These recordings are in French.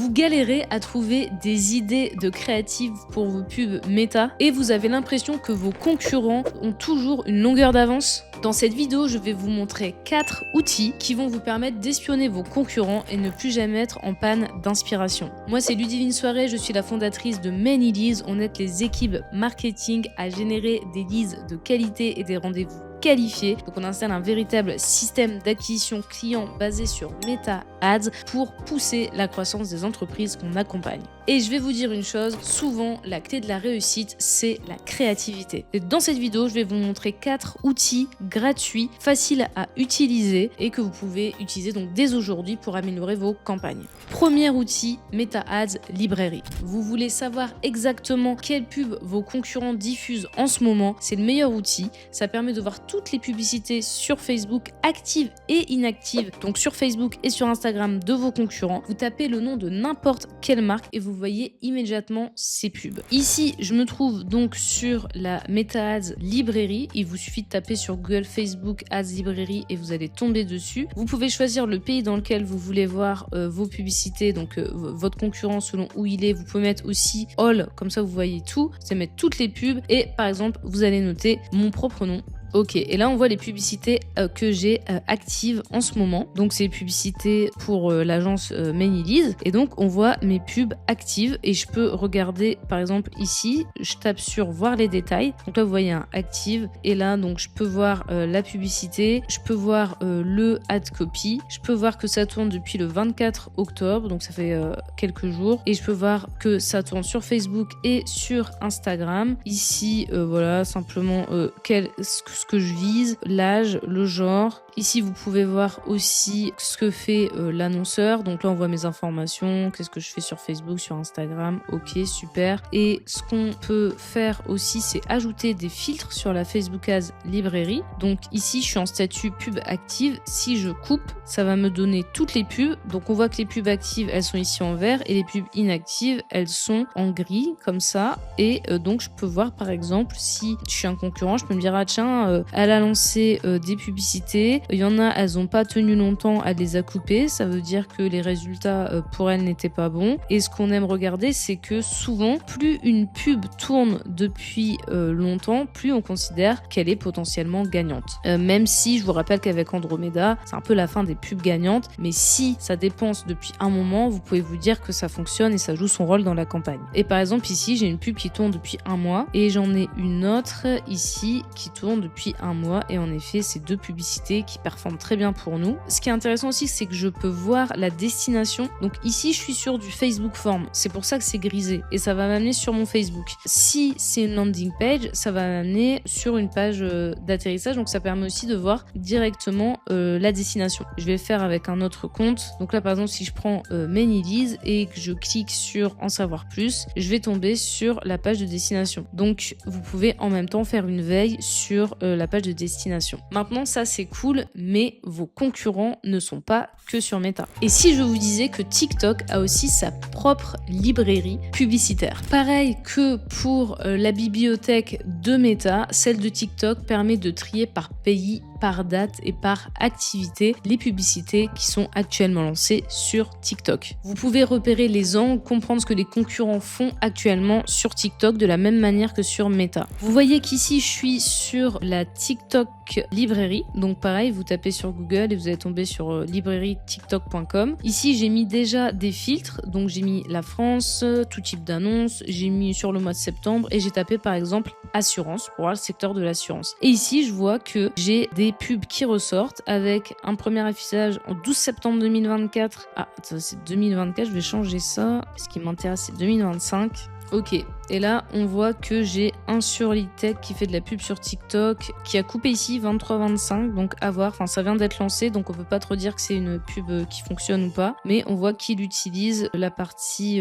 Vous galérez à trouver des idées de créatives pour vos pubs méta et vous avez l'impression que vos concurrents ont toujours une longueur d'avance? Dans cette vidéo, je vais vous montrer 4 outils qui vont vous permettre d'espionner vos concurrents et ne plus jamais être en panne d'inspiration. Moi, c'est Ludivine Soirée, je suis la fondatrice de Many Leads. On aide les équipes marketing à générer des leads de qualité et des rendez-vous qualifiés. Donc on installe un véritable système d'acquisition client basé sur Meta Ads pour pousser la croissance des entreprises qu'on accompagne. Et je vais vous dire une chose, souvent la clé de la réussite, c'est la créativité. Et dans cette vidéo, je vais vous montrer 4 outils gratuits, faciles à utiliser et que vous pouvez utiliser donc dès aujourd'hui pour améliorer vos campagnes. Premier outil, Meta Ads Librairie. Vous voulez savoir exactement quelle pub vos concurrents diffusent en ce moment, c'est le meilleur outil. Ça permet de voir toutes les publicités sur Facebook, actives et inactives, donc sur Facebook et sur Instagram de vos concurrents. Vous tapez le nom de n'importe quelle marque et vous voyez immédiatement ces pubs. Ici, je me trouve donc sur la Meta Ads Librairie. Il vous suffit de taper sur Google Facebook Ads Librairie et vous allez tomber dessus. Vous pouvez choisir le pays dans lequel vous voulez voir vos publicités, donc votre concurrent selon où il est. Vous pouvez mettre aussi All, comme ça vous voyez tout. C'est mettre toutes les pubs et par exemple, vous allez noter mon propre nom. Ok, et là on voit les publicités que j'ai actives en ce moment. Donc c'est les publicités pour l'agence Many Leads. Et donc on voit mes pubs actives et je peux regarder par exemple ici, je tape sur voir les détails. Donc là vous voyez un active et là donc je peux voir la publicité, je peux voir le ad copy, je peux voir que ça tourne depuis le 24 octobre, donc ça fait quelques jours. Et je peux voir que ça tourne sur Facebook et sur Instagram. Ici voilà simplement ce que je vise, l'âge, le genre. Ici, vous pouvez voir aussi ce que fait l'annonceur. Donc là, on voit mes informations, qu'est-ce que je fais sur Facebook, sur Instagram. Ok, super. Et ce qu'on peut faire aussi, c'est ajouter des filtres sur la Facebook Ads Librairie. Donc ici, je suis en statut pub active. Si je coupe, ça va me donner toutes les pubs. Donc on voit que les pubs actives, elles sont ici en vert et les pubs inactives, elles sont en gris, comme ça. Et donc, je peux voir, par exemple, si je suis un concurrent, je peux me dire, ah tiens, elle a lancé des publicités. Il y en a, elles n'ont pas tenu longtemps, elle les a coupées. Ça veut dire que les résultats pour elles n'étaient pas bons. Et ce qu'on aime regarder, c'est que souvent, plus une pub tourne depuis longtemps, plus on considère qu'elle est potentiellement gagnante. Même si, je vous rappelle qu'avec Andromeda, c'est un peu la fin des pubs gagnantes. Mais si ça dépense depuis un moment, vous pouvez vous dire que ça fonctionne et ça joue son rôle dans la campagne. Et par exemple, ici, j'ai une pub qui tourne depuis un mois et j'en ai une autre ici qui tourne depuis un mois. Et en effet, c'est 2 publicités qui performent très bien pour nous. Ce qui est intéressant aussi, c'est que je peux voir la destination. Donc ici, je suis sur du Facebook Form. C'est pour ça que c'est grisé et ça va m'amener sur mon Facebook. Si c'est une landing page, ça va m'amener sur une page d'atterrissage. Donc ça permet aussi de voir directement la destination. Je vais le faire avec un autre compte. Donc là, par exemple, si je prends Many Leads et que je clique sur en savoir plus, je vais tomber sur la page de destination. Donc vous pouvez en même temps faire une veille sur la page de destination. Maintenant, ça c'est cool, mais vos concurrents ne sont pas que sur Meta. Et si je vous disais que TikTok a aussi sa propre librairie publicitaire. Pareil que pour la bibliothèque de Meta, celle de TikTok permet de trier par pays, par date et par activité les publicités qui sont actuellement lancées sur TikTok. Vous pouvez repérer les angles, comprendre ce que les concurrents font actuellement sur TikTok de la même manière que sur Meta. Vous voyez qu'ici je suis sur la TikTok librairie, donc pareil, vous tapez sur Google et vous allez tomber sur librairietiktok.com. Ici j'ai mis déjà des filtres, donc j'ai mis la France, tout type d'annonce, j'ai mis sur le mois de septembre et j'ai tapé par exemple assurance pour voir le secteur de l'assurance. Et ici je vois que j'ai des pubs qui ressortent avec un premier affichage en 12 septembre 2024. Ah, ça c'est 2024, je vais changer ça. Ce qui m'intéresse c'est 2025. Ok, et là on voit que j'ai un sur Litech qui fait de la pub sur TikTok qui a coupé ici 23-25, donc à voir, enfin ça vient d'être lancé donc on peut pas trop dire que c'est une pub qui fonctionne ou pas, mais on voit qu'il utilise la partie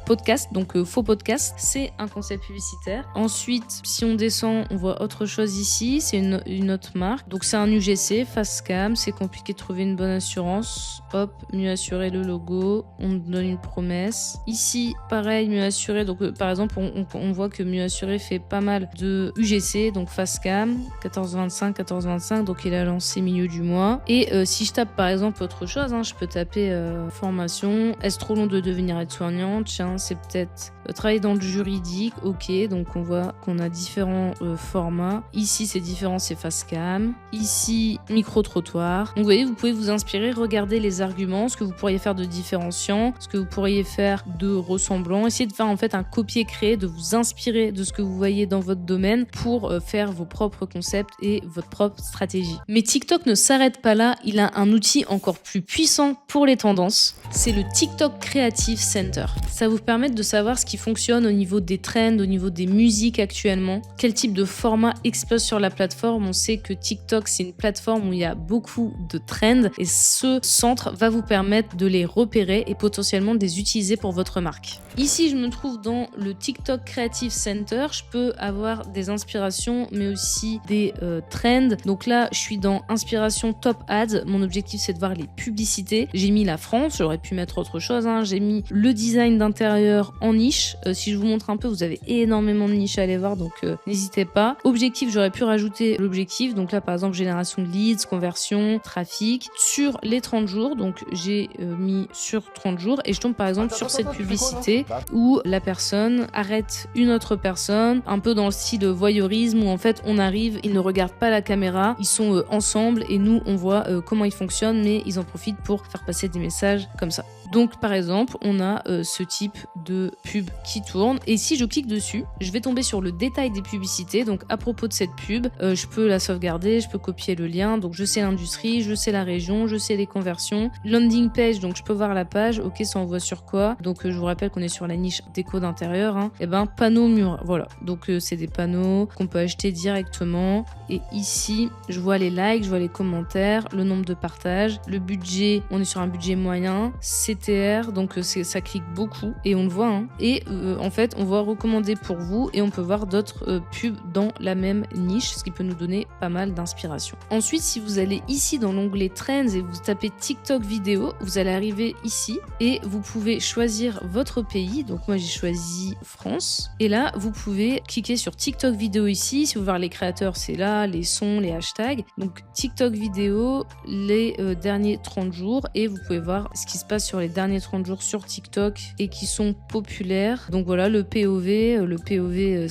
podcast, donc faux podcast, c'est un concept publicitaire. Ensuite si on descend on voit autre chose ici, c'est une autre marque, donc c'est un UGC, Fastcam, c'est compliqué de trouver une bonne assurance, hop, mieux assurer le logo, on donne une promesse. Ici pareil, mieux assurer, donc par exemple, on voit que Mieux Assuré fait pas mal de UGC, donc Facecam, 14-25, donc il a lancé milieu du mois. Et si je tape par exemple autre chose, hein, je peux taper formation, est-ce trop long de devenir aide-soignante? Tiens, c'est peut-être travailler dans le juridique, ok, donc on voit qu'on a différents formats. Ici c'est différent, c'est Facecam. Ici, micro-trottoir. Donc vous voyez, vous pouvez vous inspirer, regarder les arguments, ce que vous pourriez faire de différenciant, ce que vous pourriez faire de ressemblant. Essayez de faire en fait un copier-créer, de vous inspirer de ce que vous voyez dans votre domaine pour faire vos propres concepts et votre propre stratégie. Mais TikTok ne s'arrête pas là, il a un outil encore plus puissant pour les tendances. C'est le TikTok Creative Center. Ça vous permet de savoir ce qui fonctionne au niveau des trends, au niveau des musiques actuellement, quel type de format explose sur la plateforme. On sait que TikTok, c'est une plateforme où il y a beaucoup de trends et ce centre va vous permettre de les repérer et potentiellement de les utiliser pour votre marque. Ici, je me trouve dans le TikTok Creative Center. Je peux avoir des inspirations, mais aussi des trends. Donc là, je suis dans Inspiration Top Ads. Mon objectif, c'est de voir les publicités. J'ai mis la France, j'aurais pu mettre autre chose, hein. J'ai mis le design d'intérieur en niche. Si je vous montre un peu, vous avez énormément de niches à aller voir, donc n'hésitez pas. Objectif, j'aurais pu rajouter l'objectif. Donc là, par exemple, génération de leads, conversion, trafic. Sur les 30 jours, donc j'ai mis sur 30 jours et je tombe par exemple sur cette publicité où la personne arrête une autre personne, un peu dans le style voyeurisme où en fait on arrive, ils ne regardent pas la caméra, ils sont ensemble et nous on voit comment ils fonctionnent, mais ils en profitent pour faire passer des messages comme ça. Donc par exemple, on a ce type de pub qui tourne et si je clique dessus, je vais tomber sur le détail des publicités. Donc à propos de cette pub, je peux la sauvegarder, je peux copier le lien, donc je sais l'industrie, je sais la région, je sais les conversions. Landing page, donc je peux voir la page, ok, ça envoie sur quoi? Donc je vous rappelle qu'on est sur la niche déco d'intérieur, hein. Et ben panneau mur, voilà. Donc c'est des panneaux qu'on peut acheter directement. Et ici, je vois les likes, je vois les commentaires, le nombre de partages, le budget, on est sur un budget moyen, CTR, donc ça clique beaucoup et on le voit, hein. Et en fait, on voit recommander pour vous et on peut voir d'autres pubs dans la même niche, ce qui peut nous donner pas mal d'inspiration. Ensuite, si vous allez ici dans l'onglet Trends et vous tapez TikTok vidéo, vous allez arriver ici et vous pouvez choisir votre pays. Donc moi, j'ai choisi France. Et là, vous pouvez cliquer sur TikTok vidéo ici. Si vous voulez voir les créateurs, c'est là, les sons, les hashtags. Donc TikTok vidéo, les derniers 30 jours et vous pouvez voir ce qui se passe sur les derniers 30 jours sur TikTok et qui sont populaires. Donc voilà, le POV. Le POV,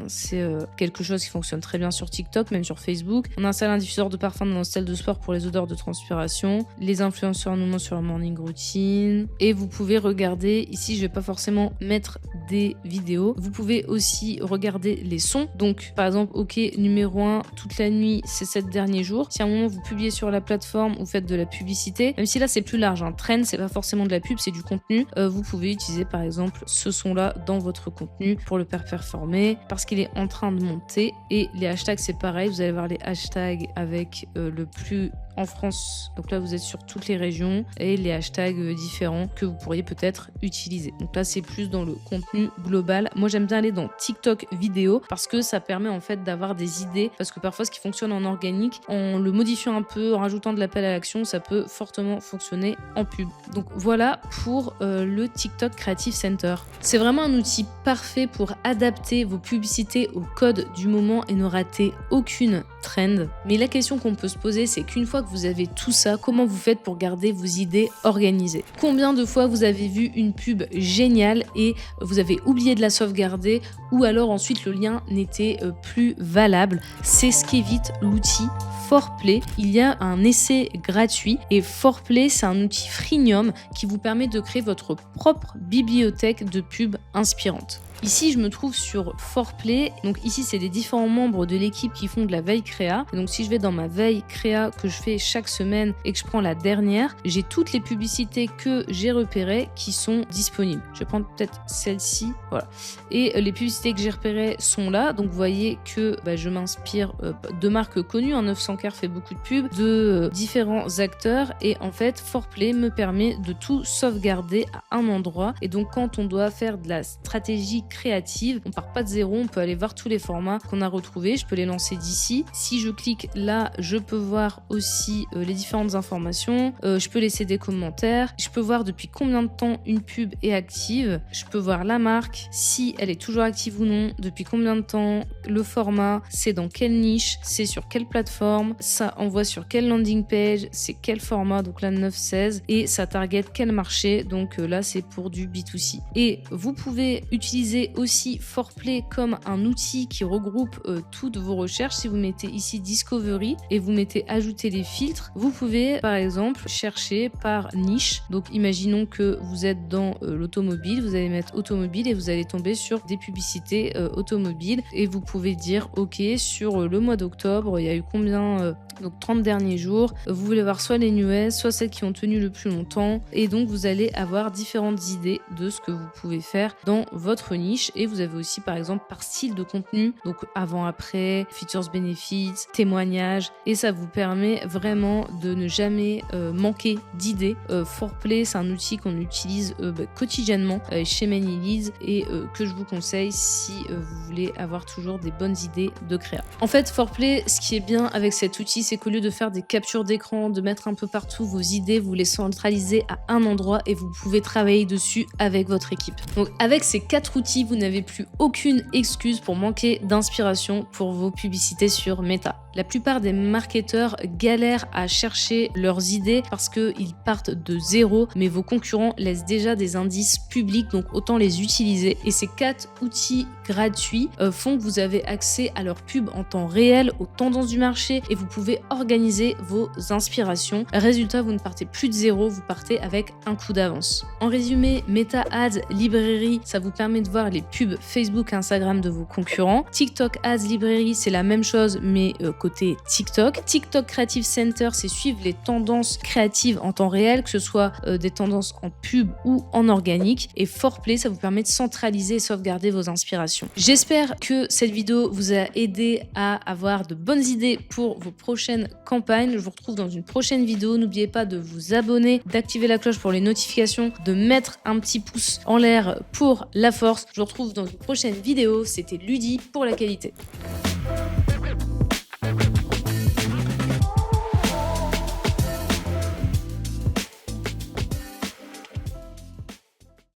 c'est quelque chose qui fonctionne très bien sur TikTok, même sur Facebook. On installe un diffuseur de parfum dans notre salle de sport pour les odeurs de transpiration. Les influenceurs nous montrent sur leur morning routine. Et vous pouvez regarder, ici je vais pas forcément mettre des vidéos. Vous pouvez aussi regarder les sons. Donc par exemple, ok, numéro 1, toute la nuit, c'est 7 derniers jours. Si à un moment vous publiez sur la plateforme, vous faites de la publicité, même si là c'est plus large, un trend, c'est pas forcément de la pub, c'est du contenu. Vous pouvez utiliser par exemple ce son-là dans votre contenu pour le faire performer parce qu'il est en train de monter. Et les hashtags, c'est pareil, vous allez voir les hashtags avec le plus en France. Donc là, vous êtes sur toutes les régions et les hashtags différents que vous pourriez peut-être utiliser. Donc là, c'est plus dans le contenu global. Moi, j'aime bien aller dans TikTok vidéo parce que ça permet en fait d'avoir des idées. Parce que parfois, ce qui fonctionne en organique, en le modifiant un peu, en rajoutant de l'appel à l'action, ça peut fortement fonctionner en pub. Donc voilà pour le TikTok Creative Center. C'est vraiment un outil parfait pour adapter vos publicités au code du moment et ne rater aucune trend. Mais la question qu'on peut se poser, c'est qu'une fois que vous avez tout ça, comment vous faites pour garder vos idées organisées? Combien de fois vous avez vu une pub géniale et vous avez oublié de la sauvegarder ou alors ensuite le lien n'était plus valable? C'est ce qu'évite l'outil Foreplay. Il y a un essai gratuit et Foreplay, c'est un outil freemium qui vous permet de créer votre propre bibliothèque de pubs inspirantes. Ici, je me trouve sur Foreplay. Donc ici, c'est les différents membres de l'équipe qui font de la veille créa. Et donc si je vais dans ma veille créa que je fais chaque semaine et que je prends la dernière, j'ai toutes les publicités que j'ai repérées qui sont disponibles. Je vais prendre peut-être celle-ci. Voilà. Et les publicités que j'ai repérées sont là. Donc vous voyez que je m'inspire de marques connues. 900Car fait beaucoup de pubs, de différents acteurs. Et en fait, Foreplay me permet de tout sauvegarder à un endroit. Et donc quand on doit faire de la stratégie créatives. On part pas de zéro, on peut aller voir tous les formats qu'on a retrouvés. Je peux les lancer d'ici. Si je clique là, je peux voir aussi les différentes informations. Je peux laisser des commentaires. Je peux voir depuis combien de temps une pub est active. Je peux voir la marque, si elle est toujours active ou non, depuis combien de temps, le format, c'est dans quelle niche, c'est sur quelle plateforme, ça envoie sur quelle landing page, c'est quel format, donc là 9-16, et ça target quel marché, donc là c'est pour du B2C. Et vous pouvez utiliser aussi Fourplay comme un outil qui regroupe toutes vos recherches. Si vous mettez ici Discovery et vous mettez ajouter les filtres, vous pouvez par exemple chercher par niche. Donc imaginons que vous êtes dans l'automobile, vous allez mettre automobile et vous allez tomber sur des publicités automobiles et vous pouvez dire ok, sur le mois d'octobre il y a eu combien donc 30 derniers jours, vous voulez voir soit les newest, soit celles qui ont tenu le plus longtemps, et donc vous allez avoir différentes idées de ce que vous pouvez faire dans votre niche. Et vous avez aussi par exemple par style de contenu, donc avant, après, features, benefits, témoignages, et ça vous permet vraiment de ne jamais manquer d'idées. Fourplay, c'est un outil qu'on utilise quotidiennement chez ManyLeads et que je vous conseille si vous voulez avoir toujours des bonnes idées de créa. En fait, Fourplay, ce qui est bien avec cet outil, c'est qu'au lieu de faire des captures d'écran, de mettre un peu partout vos idées, vous les centralisez à un endroit et vous pouvez travailler dessus avec votre équipe. Donc avec ces 4 outils, vous n'avez plus aucune excuse pour manquer d'inspiration pour vos publicités sur Meta. La plupart des marketeurs galèrent à chercher leurs idées parce qu'ils partent de zéro, mais vos concurrents laissent déjà des indices publics, donc autant les utiliser. Et ces 4 outils gratuits font que vous avez accès à leurs pubs en temps réel, aux tendances du marché, et vous pouvez organiser vos inspirations. Résultat, vous ne partez plus de zéro, vous partez avec un coup d'avance. En résumé, Meta Ads Librairie, ça vous permet de voir les pubs Facebook et Instagram de vos concurrents. TikTok Ads Librairie, c'est la même chose, mais côté TikTok. TikTok Creative Center, c'est suivre les tendances créatives en temps réel, que ce soit des tendances en pub ou en organique. Et Fourplay, ça vous permet de centraliser et sauvegarder vos inspirations. J'espère que cette vidéo vous a aidé à avoir de bonnes idées pour vos prochaines campagnes. Je vous retrouve dans une prochaine vidéo. N'oubliez pas de vous abonner, d'activer la cloche pour les notifications, de mettre un petit pouce en l'air pour la force. Je vous retrouve dans une prochaine vidéo. C'était Ludi pour la qualité.